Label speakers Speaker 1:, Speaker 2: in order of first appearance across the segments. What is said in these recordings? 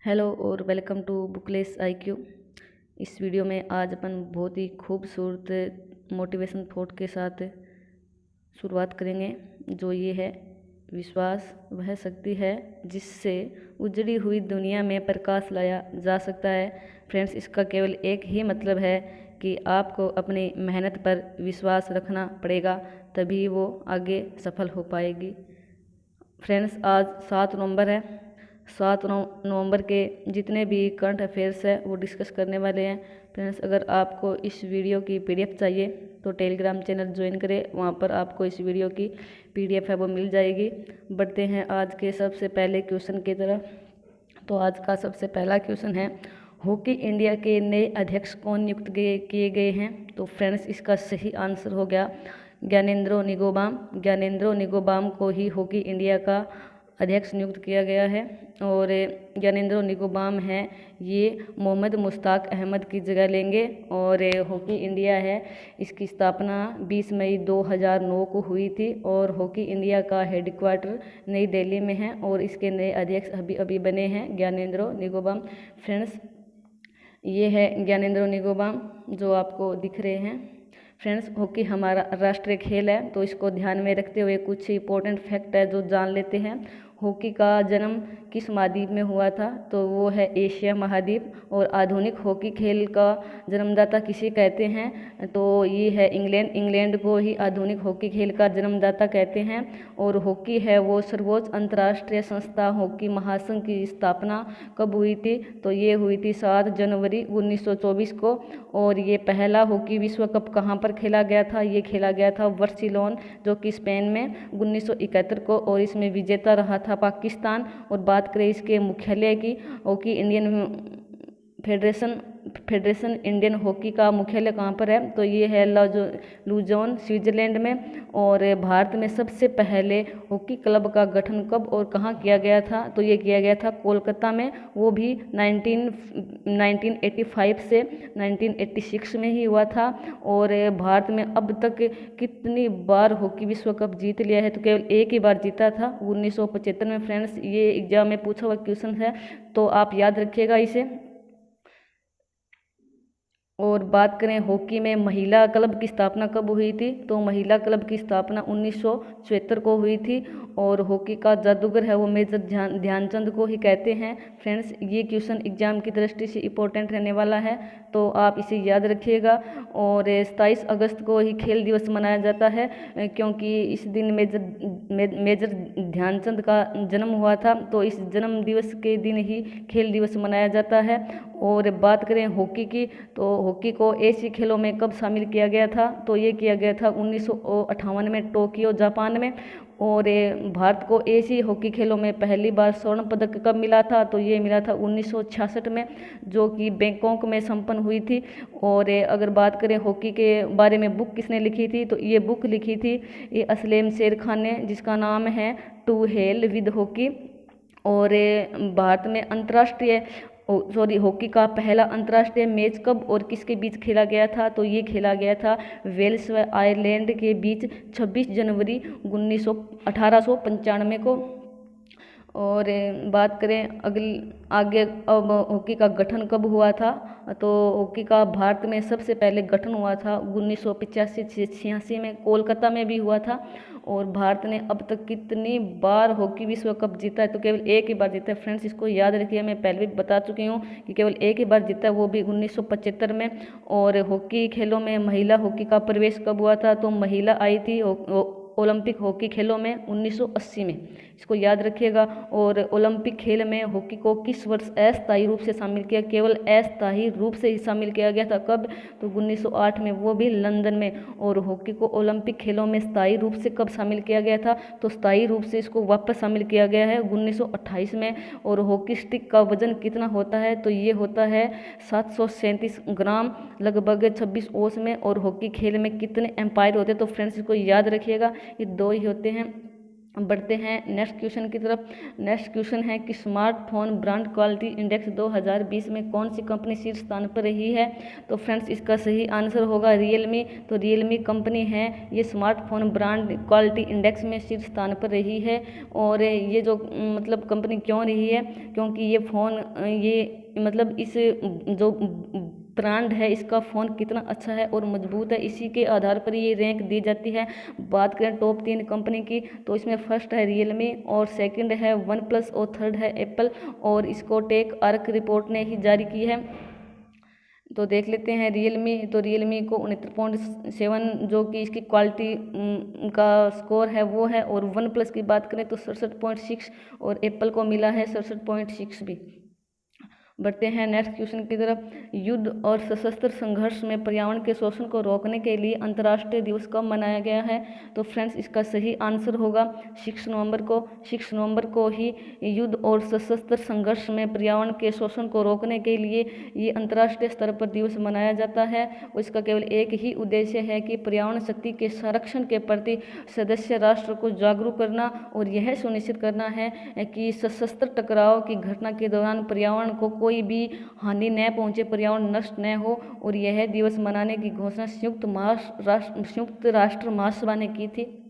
Speaker 1: Hello और welcome to booklets IQ. इस video में आज अपन बहुत ही खूबसूरत मोटिवेशन थॉट के साथ शुरुआत करेंगे, जो ये है: विश्वास वह शक्ति है जिससे उजड़ी हुई दुनिया में प्रकाश लाया जा सकता है। फ्रेंड्स, इसका केवल एक ही मतलब है कि आपको अपनी मेहनत पर विश्वास रखना पड़ेगा, तभी वो आगे सफल हो पाएगी। फ्रेंड्स, आज 7 नवंबर है। 7 नवंबर के जितने भी करंट अफेयर्स है वो डिस्कस करने वाले हैं। फ्रेंड्स, अगर आपको इस वीडियो की पीडीएफ चाहिए तो टेलीग्राम चैनल ज्वाइन करें, वहाँ पर आपको इस वीडियो की पीडीएफ है वो मिल जाएगी। बढ़ते हैं आज के सबसे पहले क्वेश्चन की तरफ। तो आज का सबसे पहला क्वेश्चन है: हॉकी इंडिया के नए अध्यक्ष कौन नियुक्त किए गए हैं? तो फ्रेंड्स, इसका सही आंसर हो गया ज्ञानेंद्रो निंगोबाम। ज्ञानेंद्रो निंगोबाम को ही हॉकी इंडिया का अध्यक्ष नियुक्त किया गया है। और ज्ञानेंद्रो निंगोबाम हैं, ये मोहम्मद मुश्ताक अहमद की जगह लेंगे। और हॉकी इंडिया है, इसकी स्थापना 20 मई 2009 को हुई थी और हॉकी इंडिया का हेडक्वार्टर नई दिल्ली में है और इसके नए अध्यक्ष अभी अभी बने हैं ज्ञानेंद्रो निंगोबाम। फ्रेंड्स, ये है ज्ञानेंद्रो निंगोबाम जो आपको दिख रहे हैं। फ्रेंड्स, हॉकी हमारा राष्ट्रीय खेल है, तो इसको ध्यान में रखते हुए कुछ इंपॉर्टेंट फैक्ट है जो जान लेते हैं। हॉकी का जन्म किस महाद्वीप में हुआ था? तो वो है एशिया महाद्वीप। और आधुनिक हॉकी खेल का जन्मदाता किसे कहते हैं? तो ये है इंग्लैंड। इंग्लैंड को ही आधुनिक हॉकी खेल का जन्मदाता कहते हैं। और हॉकी है वो सर्वोच्च अंतर्राष्ट्रीय संस्था हॉकी महासंघ की स्थापना कब हुई थी? तो ये हुई थी 7 जनवरी 1924 को। और ये पहला हॉकी विश्व कप कहाँ पर खेला गया था? ये खेला गया था बार्सिलोना, जो कि स्पेन में 1971 को, और इसमें विजेता रहा था पाकिस्तान। और बात करें इसके मुख्यालय की, hockey Indian federation Indian hockey का मुख्यालय कहाँ पर है? तो ये है लुजोन, स्विट्जरलैंड में। और भारत में सबसे पहले हॉकी क्लब का गठन कब और कहाँ किया गया था? तो ये किया गया था कोलकाता में, वो भी 1985 से 1986 में ही हुआ था। और भारत में अब तक कितनी बार हॉकी विश्व कप जीत लिया है? तो केवल एक ही बार जीता था, 1975 में। फ्रेंड्स, ये एग्जाम में पूछा हुआ क्वेश्चन है, तो आप याद रखिएगा इसे। और बात करें हॉकी में महिला क्लब की स्थापना कब हुई थी? तो महिला क्लब की स्थापना 1974 को हुई थी। और हॉकी का जादूगर है वो मेजर ध्यानचंद को ही कहते हैं। फ्रेंड्स, ये क्वेश्चन एग्जाम की दृष्टि से इम्पोर्टेंट रहने वाला है, तो आप इसे याद रखिएगा। और 27 अगस्त को ही खेल दिवस मनाया जाता है, क्योंकि इस दिन मेजर ध्यानचंद का जन्म हुआ था, तो इस जन्म दिवस के दिन ही खेल दिवस मनाया जाता है। और बात करें हॉकी की, तो हॉकी को एशियाई खेलों में कब शामिल किया गया था? तो ये किया गया था 1958 में, टोक्यो जापान में। और भारत को एशियाई हॉकी खेलों में पहली बार स्वर्ण पदक कब मिला था? तो ये मिला था 1966 में, जो कि बैंकॉक में संपन्न हुई थी। और अगर बात करें हॉकी के बारे में बुक किसने लिखी थी? तो ये बुक लिखी थी ये असलेम शेर खान ने, जिसका नाम है टू हेल विद हॉकी। और भारत में हॉकी का पहला अंतर्राष्ट्रीय मैच कब और किसके बीच खेला गया था? तो ये खेला गया था वेल्स व आयरलैंड के बीच 26 जनवरी 1895 को। और बात करें आगे अब हॉकी का गठन कब हुआ था? तो हॉकी का भारत में सबसे पहले गठन हुआ था 1985-86 में, कोलकाता में भी हुआ था। और भारत ने अब तक कितनी बार हॉकी विश्व कप जीता है? तो केवल एक ही बार जीता है। फ्रेंड्स, इसको याद रखिए, मैं पहले भी बता चुकी हूँ कि केवल एक ही बार जीता है, वो भी 1975 में। और हॉकी खेलों में महिला हॉकी का प्रवेश कब हुआ था? तो महिला आई थी ओलंपिक हॉकी खेलों में 1980 में, इसको याद रखिएगा। और ओलंपिक खेल में हॉकी को किस वर्ष अस्थायी रूप से शामिल किया? केवल अस्थायी रूप से ही शामिल किया गया था। कब? तो 1908 में, वो भी लंदन में। और हॉकी को ओलंपिक खेलों में स्थायी रूप से कब शामिल किया गया था? तो स्थायी रूप से इसको वापस शामिल किया गया है 1928 में। और हॉकी स्टिक का वजन कितना होता है? तो ये होता है 737 ग्राम, लगभग 26 औंस में। और हॉकी खेल में कितने एम्पायर होते हैं? तो फ्रेंड्स, इसको याद रखिएगा, ये 2 ही होते हैं। बढ़ते हैं नेक्स्ट क्वेश्चन की तरफ। नेक्स्ट क्वेश्चन है कि स्मार्टफोन ब्रांड क्वालिटी इंडेक्स 2020 में कौन सी कंपनी शीर्ष स्थान पर रही है। तो फ्रेंड्स इसका सही आंसर होगा रियलमी। तो रियलमी कंपनी है ये स्मार्टफोन ब्रांड क्वालिटी इंडेक्स में शीर्ष स्थान पर रही है। और ये जो मतलब कंपनी क्यों रही है, क्योंकि ये फ़ोन ये मतलब इस जो ब्रांड है इसका फ़ोन कितना अच्छा है और मजबूत है, इसी के आधार पर ये रैंक दी जाती है। बात करें टॉप 3 कंपनी की, तो इसमें फर्स्ट है रियलमी और सेकंड है वन प्लस और थर्ड है एप्पल, और इसको टेक आर्क रिपोर्ट ने ही जारी की है। तो देख लेते हैं रियलमी। तो रियलमी को 69.7 जो कि इसकी क्वालिटी का स्कोर है वो है, और वन प्लस की बात करें तो 67.6 और एप्पल को मिला है 67.6 भी। बढ़ते हैं नेक्स्ट क्वेश्चन की तरफ। युद्ध और सशस्त्र संघर्ष में पर्यावरण के शोषण को रोकने के लिए अंतर्राष्ट्रीय दिवस कब मनाया गया है। तो फ्रेंड्स इसका सही आंसर होगा 6 नवंबर को। 6 नवंबर को ही युद्ध और सशस्त्र संघर्ष में पर्यावरण के शोषण को रोकने के लिए ये अंतर्राष्ट्रीय स्तर पर दिवस मनाया जाता है। और इसका केवल एक ही उद्देश्य है कि पर्यावरण शक्ति के संरक्षण के प्रति सदस्य राष्ट्र को जागरूक करना और यह सुनिश्चित करना है कि सशस्त्र टकराव की घटना के दौरान पर्यावरण को कोई भी हानि न पहुंचे, पर्यावरण नष्ट न हो। और यह दिवस मनाने की घोषणा संयुक्त राष्ट्र महासभा ने की थी।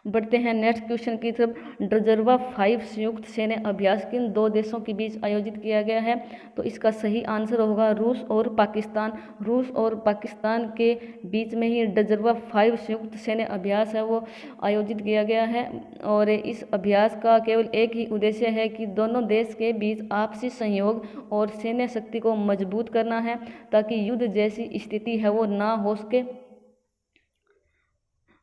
Speaker 1: बढ़ते हैं नेक्स्ट क्वेश्चन की तरफ। ड्रजर्वा 5 संयुक्त सैन्य अभ्यास किन 2 देशों के बीच आयोजित किया गया है। तो इसका सही आंसर होगा रूस और पाकिस्तान। रूस और पाकिस्तान के बीच में ही ड्रजर्वा 5 संयुक्त सैन्य अभ्यास है वो आयोजित किया गया है। और इस अभ्यास का केवल एक ही उद्देश्य है कि दोनों देश के बीच आपसी सहयोग और सैन्य शक्ति को मजबूत करना है, ताकि युद्ध जैसी स्थिति है वो ना हो सके।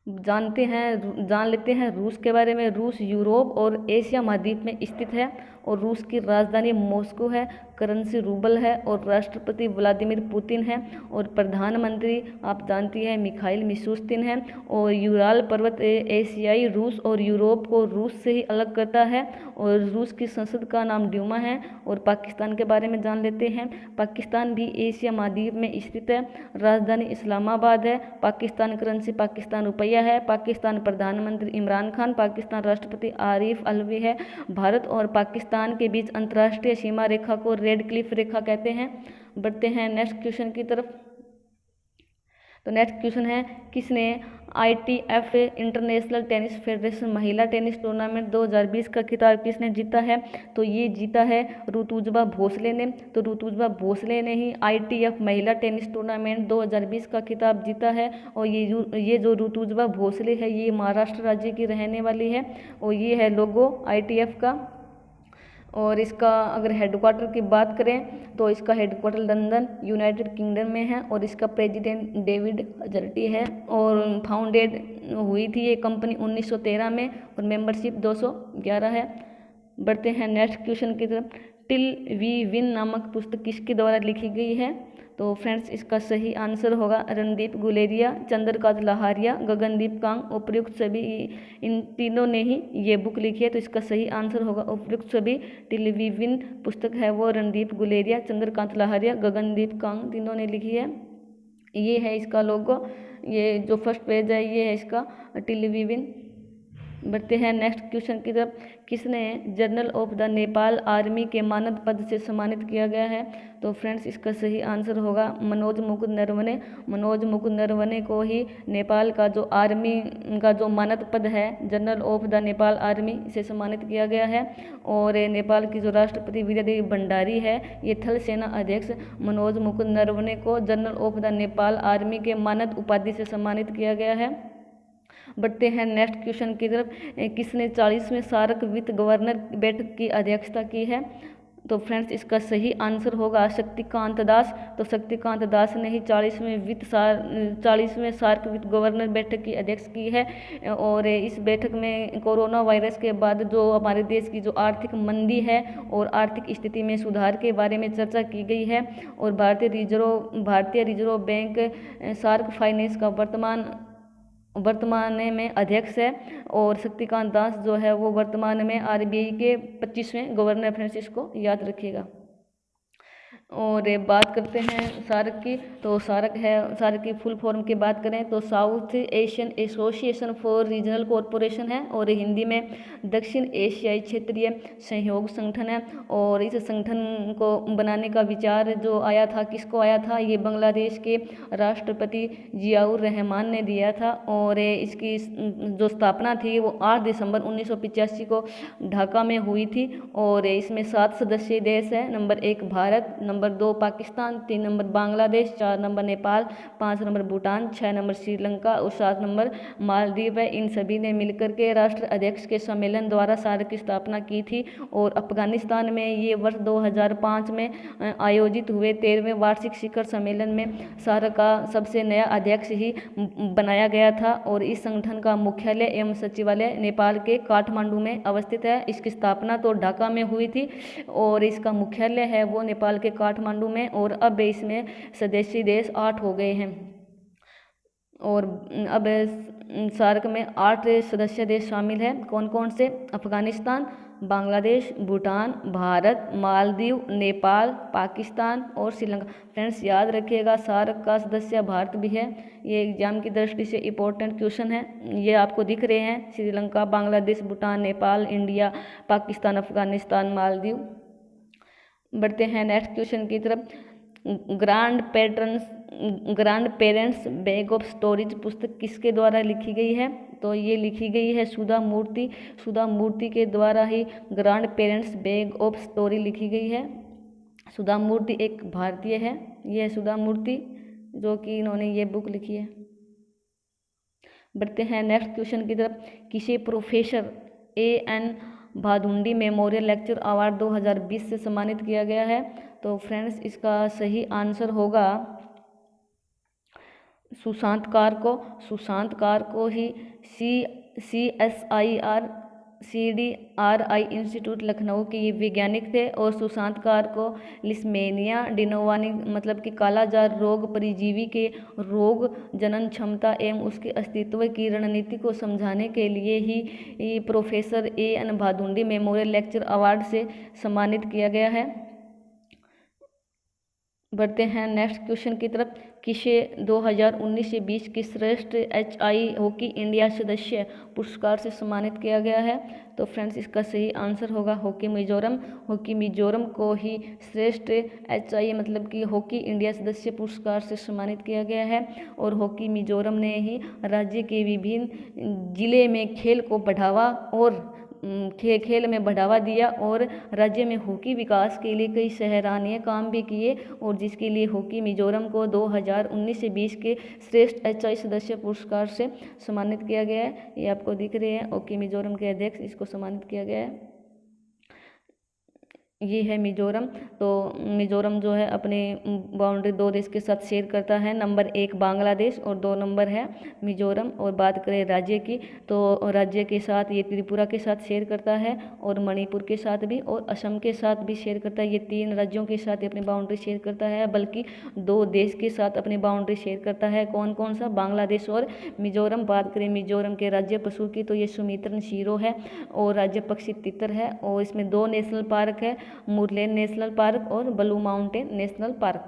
Speaker 1: जान लेते हैं रूस के बारे में। रूस यूरोप और एशिया महाद्वीप में स्थित है और रूस की राजधानी मॉस्को है। करेंसी रूबल है और राष्ट्रपति व्लादिमीर पुतिन है और प्रधानमंत्री आप जानती हैं मिखाइल मिशुस्तिन है। और यूराल पर्वत एशियाई रूस और यूरोप को रूस से ही अलग करता है और रूस की संसद का नाम ड्यूमा है। और पाकिस्तान के बारे में जान लेते हैं। पाकिस्तान भी एशिया महाद्वीप में स्थित है। राजधानी इस्लामाबाद है। पाकिस्तान करेंसी पाकिस्तान रुपया है। पाकिस्तान प्रधानमंत्री इमरान खान, पाकिस्तान राष्ट्रपति आरिफ अलवी है। भारत और पाकिस्तान के बीच अंतर्राष्ट्रीय सीमा रेखा को रेड क्लिफ रेखा कहते हैं। बढ़ते हैं नेक्स्ट क्वेश्चन की तरफ। तो नेक्स्ट क्वेश्चन है किसने ITF इंटरनेशनल टेनिस फेडरेशन महिला टेनिस टूर्नामेंट 2020 का खिताब किसने जीता है। तो ये जीता है ऋतुजा भोसले ने। तो ऋतुजा भोसले ने ही ITF महिला टेनिस टूर्नामेंट 2020 का खिताब जीता है। और ये जो ऋतुजा भोसले है ये महाराष्ट्र राज्य की रहने वाली है। और ये है लोगो ITF का। और इसका अगर हेडक्वार्टर की बात करें तो इसका हेडक्वार्टर लंदन यूनाइटेड किंगडम में है। और इसका प्रेसिडेंट डेविड हजर्टी है। और फाउंडेड हुई थी ये कंपनी 1913 में और मेंबरशिप 211 है। बढ़ते हैं नेक्स्ट क्वेश्चन की तरफ। टिल वी विन नामक पुस्तक किसके द्वारा लिखी गई है। तो फ्रेंड्स इसका सही आंसर होगा रणदीप गुलेरिया, चंद्रकांत लहारिया, गगनदीप कांग। उपयुक्त सभी इन तीनों ने ही ये बुक लिखी है। तो इसका सही आंसर होगा उपयुक्त सभी। टिल वी विन पुस्तक है वो रणदीप गुलेरिया, चंद्रकांत लहारिया, गगनदीप कांग तीनों ने लिखी है। ये है इसका लोगो। ये जो फर्स्ट पेज है ये है इसका टिल वी विन। बढ़ते हैं नेक्स्ट क्वेश्चन की तरफ। किसने general of the Nepal army के मानद पद से सम्मानित किया गया है। तो फ्रेंड्स इसका सही आंसर होगा मनोज मुकुंद नरवणे। मनोज मुकुंद नरवणे को ही नेपाल का जो आर्मी का जो मानद पद है general of the Nepal army से सम्मानित किया गया है। और नेपाल की जो राष्ट्रपति विद्यादेवी भंडारी है ये थल सेना अध्यक्ष मनोज मुकुंद नरवणे को general of the Nepal army के मानद उपाधि से सम्मानित किया गया है। बढ़ते हैं नेक्स्ट क्वेश्चन की तरफ। किसने 40वें सार्क वित्त गवर्नर बैठक की अध्यक्षता की है। तो फ्रेंड्स इसका सही आंसर होगा शक्तिकांत दास। तो शक्तिकांत दास ने ही 40वें सार्क वित्त गवर्नर बैठक की अध्यक्षता की है। और इस बैठक में कोरोना वायरस के बाद जो हमारे देश की जो आर्थिक मंदी है और आर्थिक स्थिति में सुधार के बारे में चर्चा की गई है। और भारतीय रिजर्व बैंक सार्क फाइनेंस का वर्तमान में अध्यक्ष है। और शक्तिकांत दास जो है वो वर्तमान में RBI के 25वें गवर्नर। फ्रेंड्स इसको याद रखिएगा। और बात करते हैं सार्क की, तो सार्क की फुल फॉर्म की बात करें तो south Asian association for regional corporation है, और हिंदी में दक्षिण एशियाई क्षेत्रीय सहयोग संगठन है। और इस संगठन को बनाने का विचार जो आया था, किसको आया था, ये बांग्लादेश के राष्ट्रपति जियाउर रहमान ने दिया था। और इसकी जो स्थापना थी वो 8 दिसंबर 1985 को ढाका में हुई थी। और इसमें 7 सदस्यीय देश है। Number 1 Bharat, number 2 Pakistan, 3 number Bangladesh, 4 number Nepal, 5 number Bhutan, 6 number Sri Lanka और 7 नंबर मालदीव है। इन सभी ने मिलकर के राष्ट्र अध्यक्ष के सम्मेलन द्वारा सार्क की स्थापना की थी। और अफगानिस्तान में ये वर्ष 2005 में आयोजित हुए 13वें वार्षिक शिखर सम्मेलन में सार्क का सबसे नया अध्यक्ष ही बनाया गया था। और इस संगठन का मुख्यालय एवं सचिवालय नेपाल के काठमांडू में अवस्थित है। इसकी स्थापना तो ढाका में हुई थी और इसका मुख्यालय है वो नेपाल के काठमांडू में। और अब इसमें सदस्य देश 8 हो गए हैं। और अब सार्क में 8 सदस्य देश शामिल हैं। कौन कौन से? अफगानिस्तान, बांग्लादेश, भूटान, भारत, मालदीव, नेपाल, पाकिस्तान और श्रीलंका। फ्रेंड्स याद रखिएगा सार्क का सदस्य भारत भी है। ये एग्जाम की दृष्टि से इम्पोर्टेंट क्वेश्चन है। ये आपको दिख रहे हैं, श्रीलंका, बांग्लादेश, भूटान, नेपाल, इंडिया, पाकिस्तान, अफगानिस्तान, मालदीव। बढ़ते हैं नेक्स्ट क्वेश्चन की तरफ। Grand parents bag of stories पुस्तक किसके द्वारा लिखी गई है? तो ये लिखी गई है सुधा मूर्ति के द्वारा ही grand parents bag of story लिखी गई है। सुधा मूर्ति एक भारतीय है। ये है सुधा मूर्ति जो कि इन्होंने ये बुक लिखी है। बढ़ते हैं नेक्स्ट क्वेश्चन की तरफ। किसे प्रोफेसर A.N. भादुंडी मेमोरियल लेक्चर अवार्ड 2020 से सम्मानित किया गया है? तो फ्रेंड्स इसका सही आंसर होगा सुशांत कार को ही CSIR-CDRI इंस्टीट्यूट लखनऊ के ये वैज्ञानिक थे। और सुशांत कार को लिस्मेनिया डिनोवानी मतलब कि कालाजार रोग परिजीवी के रोग जनन क्षमता एवं उसके अस्तित्व की रणनीति को समझाने के लिए ही प्रोफेसर A.N. भादुंडी मेमोरियल लेक्चर अवार्ड से सम्मानित किया गया है। बढ़ते हैं नेक्स्ट क्वेश्चन की तरफ। किसे 2019 से 20 की श्रेष्ठ HI हॉकी इंडिया सदस्य पुरस्कार से सम्मानित किया गया है? तो फ्रेंड्स इसका सही आंसर होगा हॉकी मिजोरम को ही श्रेष्ठ HI मतलब कि हॉकी इंडिया सदस्य पुरस्कार से सम्मानित किया गया है। और हॉकी मिजोरम ने ही राज्य के विभिन्न जिले में खेल को बढ़ावा और खेल में बढ़ावा दिया और राज्य में हॉकी विकास के लिए कई सराहनीय काम भी किए। और जिसके लिए हॉकी मिजोरम को 2019 से 20 के श्रेष्ठ HI सदस्य पुरस्कार से सम्मानित किया गया है। ये आपको दिख रहे हैं हॉकी मिजोरम के अध्यक्ष, इसको सम्मानित किया गया है। ये है मिजोरम। तो मिजोरम जो है अपनी बाउंड्री 2 देश के साथ शेयर करता है। नंबर 1 बांग्लादेश और 2 नंबर है मिजोरम। और बात करें राज्य की तो राज्य के साथ ये त्रिपुरा के साथ शेयर करता है और मणिपुर के साथ भी और असम के साथ भी शेयर करता है। ये 3 राज्यों के साथ अपनी बाउंड्री शेयर करता है, बल्कि 2 देश के साथ अपनी बाउंड्री शेयर करता है। कौन कौन सा? बांग्लादेश और मिजोरम। बात करें मिजोरम के राज्य पशु की तो ये सुमित्रन शीरो है और राज्य पक्षी तितर है। और इसमें 2 नेशनल पार्क है, मुरलेन नेशनल पार्क और ब्लू माउंटेन नेशनल पार्क।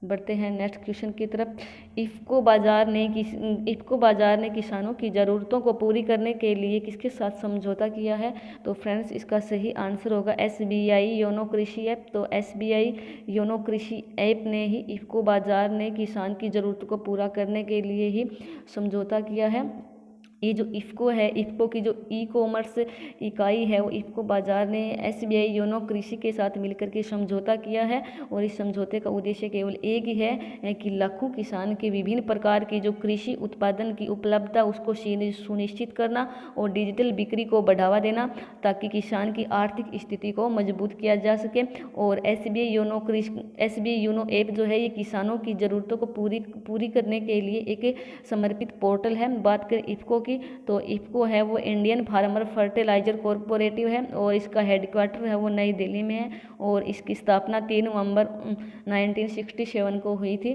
Speaker 1: बढ़ते हैं नेक्स्ट क्वेश्चन की तरफ। इफ्को बाजार ने किसानों की ज़रूरतों को पूरी करने के लिए किसके साथ समझौता किया है? तो फ्रेंड्स इसका सही आंसर होगा SBI योनो कृषि ऐप। तो SBI योनो कृषि ऐप ने ही इफ्को बाजार ने किसान की ज़रूरतों को पूरा करने के लिए ही समझौता किया है। ये जो इफ्को है, इफ्को की जो ई-कॉमर्स इकाई है वो इफ्को बाजार ने SBI योनो कृषि के साथ मिलकर के समझौता किया है। और इस समझौते का उद्देश्य केवल एक ही है कि लाखों किसान के विभिन्न प्रकार की जो कृषि उत्पादन की उपलब्धता उसको सुनिश्चित करना और डिजिटल बिक्री को बढ़ावा देना, ताकि किसान की आर्थिक स्थिति को मजबूत किया जा सके। और SBI योनो ऐप जो है ये किसानों की ज़रूरतों को पूरी करने के लिए एक समर्पित पोर्टल है। बात करें इफ्को की तो इफ्को है वो इंडियन फार्मर फर्टिलाइजर कॉरपोरेटिव है और इसका हेडक्वार्टर है वो नई दिल्ली में है। और इसकी स्थापना 3 नवंबर 1967 को हुई थी।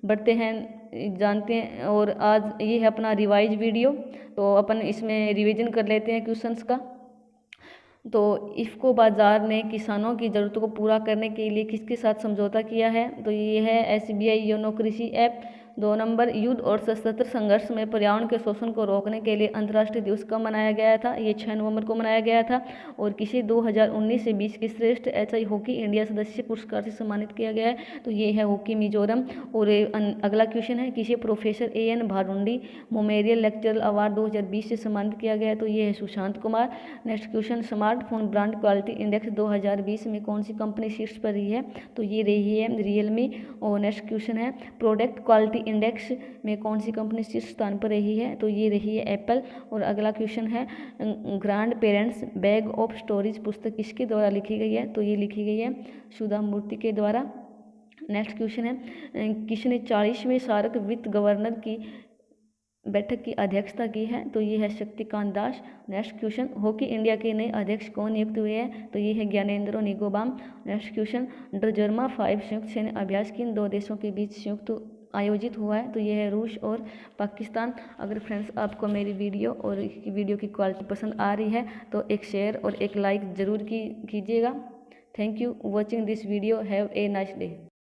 Speaker 1: बढ़ते हैं जानते हैं। और आज ये है अपना रिवाइज वीडियो, तो अपन इसमें रिवीजन कर लेते हैं क्वेश्चंस का। तो इफ़को बाज़ार ने किसानों की ज़रूरतों को पूरा करने के लिए किसके साथ समझौता किया है? तो ये है SBI योनो कृषि ऐप। 2 नंबर, युद्ध और सशस्त्र संघर्ष में पर्यावरण के शोषण को रोकने के लिए अंतर्राष्ट्रीय दिवस कब मनाया गया था? ये 6 नवंबर को मनाया गया था। और किसे 2019 से 20 की श्रेष्ठ HI हॉकी इंडिया सदस्य पुरस्कार से सम्मानित किया गया है? तो ये है हॉकी मिजोरम। और अगला क्वेश्चन है, किसे प्रोफेसर AN भारुंडी मेमोरियल लेक्चरर अवार्ड 2020 से सम्मानित किया गया है? तो ये है Sushant Kumar. Next question, smartphone brand quality index 2020 में कौन सी कंपनी शीर्ष पर रही है? तो ये रही है रियलमी। और नेक्स्ट क्वेश्चन है, प्रोडक्ट क्वालिटी इंडेक्स में कौन सी कंपनी शीर्ष स्थान पर रही है? तो ये रही है एप्पल। और अगला क्वेश्चन है, grand parents bag of stories पुस्तक किसके द्वारा लिखी गई है? तो ये लिखी गई है सुधा मूर्ति के द्वारा। नेक्स्ट क्वेश्चन है, किसने 40वें सार्क वित्त गवर्नर की बैठक की अध्यक्षता की है? तो ये है Shaktikanta Das. Next question, hockey India के नए अध्यक्ष कौन नियुक्त हुए हैं? तो ये है ज्ञानेंद्रो निगोबाम। नेक्स्ट क्वेश्चन, ड्रजर्मा 5 संयुक्त सैन्य अभ्यास किन 2 देशों के बीच संयुक्त आयोजित हुआ है? तो ये है रूस और पाकिस्तान। अगर फ्रेंड्स आपको मेरी वीडियो और वीडियो की क्वालिटी पसंद आ रही है तो एक शेयर और एक लाइक ज़रूर कीजिएगा। Thank you watching this video. Have a nice day.